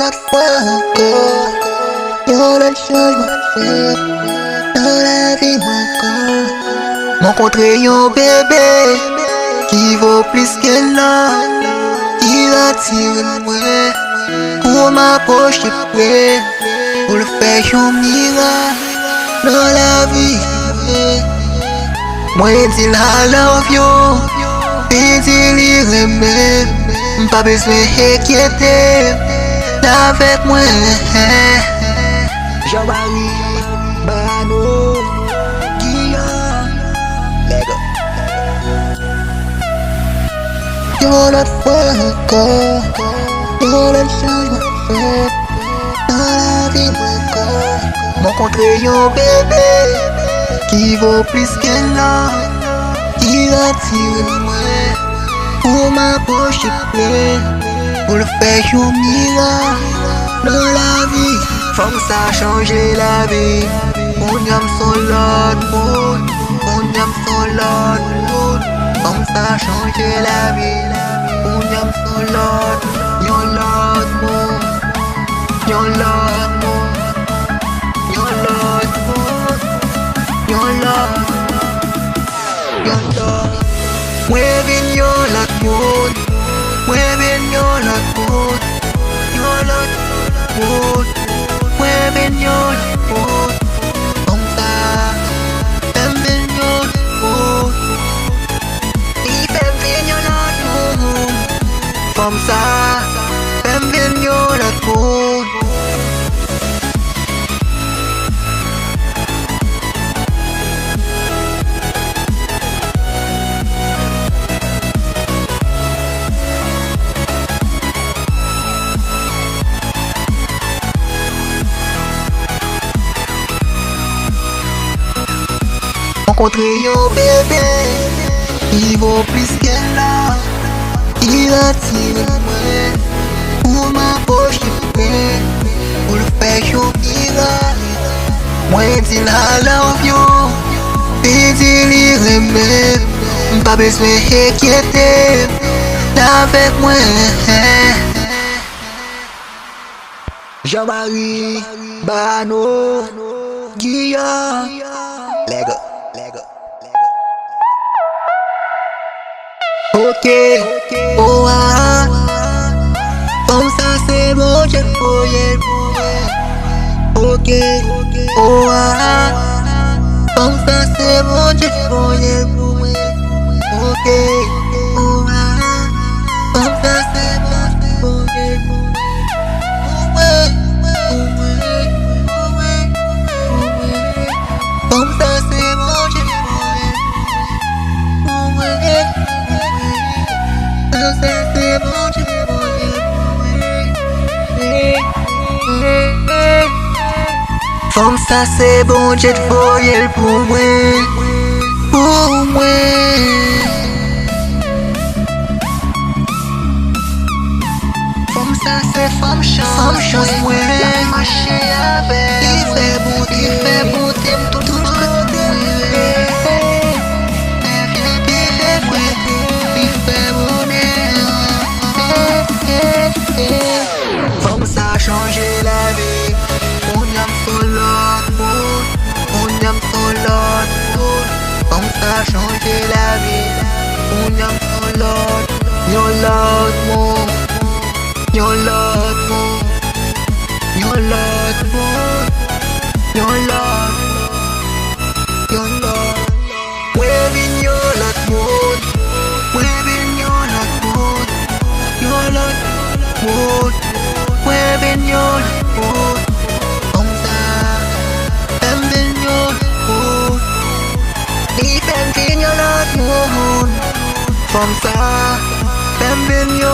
l'autre fois encore. Yo le changement fait dans la vie encore. Rencontrer un bébé qui vaut plus que l'or, qui attire moi pour m'approcher près, pour le faire un miracle dans la vie. Moi dis I love you, et dis il aime, pas besoin d'inquiéter avec moi. Jean-Marie, Bayano, Guillaume, Lego. Yo l'autre fois encore, yo le changement fait dans la vie encore. Rencontrer un bébé qui vaut plus que l'or, qui attire moi pour m'approcher près, pour le faire un miracle dans la vie. Famme ça a changé la vie. On aime son l'autre monde, on aime son l'autre monde. Famme ça a changé la vie. On aime son l'autre, yon l'autre monde, yon l'autre monde, yon l'autre monde, yon l'autre, yon l'autre. Moi vin yon l'autre monde, moi vin yon l'autre monde, yon l'autre monde. Moi vin yon l'autre monde, comme ça, Famme vin yon l'autre monde. Il Famme vin yon l'autre monde, comme ça, Famme vin yon l'autre monde. Rencontrer un bébé qui vaut plus que l'or, qui attire moi pour m'approcher près, pour le faire un miracle. Moi dis I love you, et dis il aime, pas besoin d'inquiéter avec moi. Jean-Marie, Bayano, Guillaume, Lego. Ok, oh ah, comme ça c'est bon, j'ai foyé. Ok, oh ah, comme ça c'est bon, j'ai foyé. Ok, oh ah, comme ça c'est bon, j'ai foyé. Comme ça c'est bon, j'ai foyé. C'est bon, j'ai Famme ça c'est bon, j'ai voyé pour moi, pour moi. Famme ça c'est Famme chance moi. La marché avec, il fait bouter, tout côté. Famme ça a changé la vie. On aime son l'autre monde, on aime son l'autre monde. Famme ça a changé la vie. On aime son l'autre, yon l'autre monde, yon l'autre monde, yon l'autre monde, yon l'autre, yon l'autre. Ouais vin yon l'autre monde, ouais vin yon l'autre monde, yon l'autre monde. Ouais vin yon l'autre monde, comme ça, Famme vin yon l'autre monde. Il Famme vin yon l'autre monde, comme ça, Famme vin yon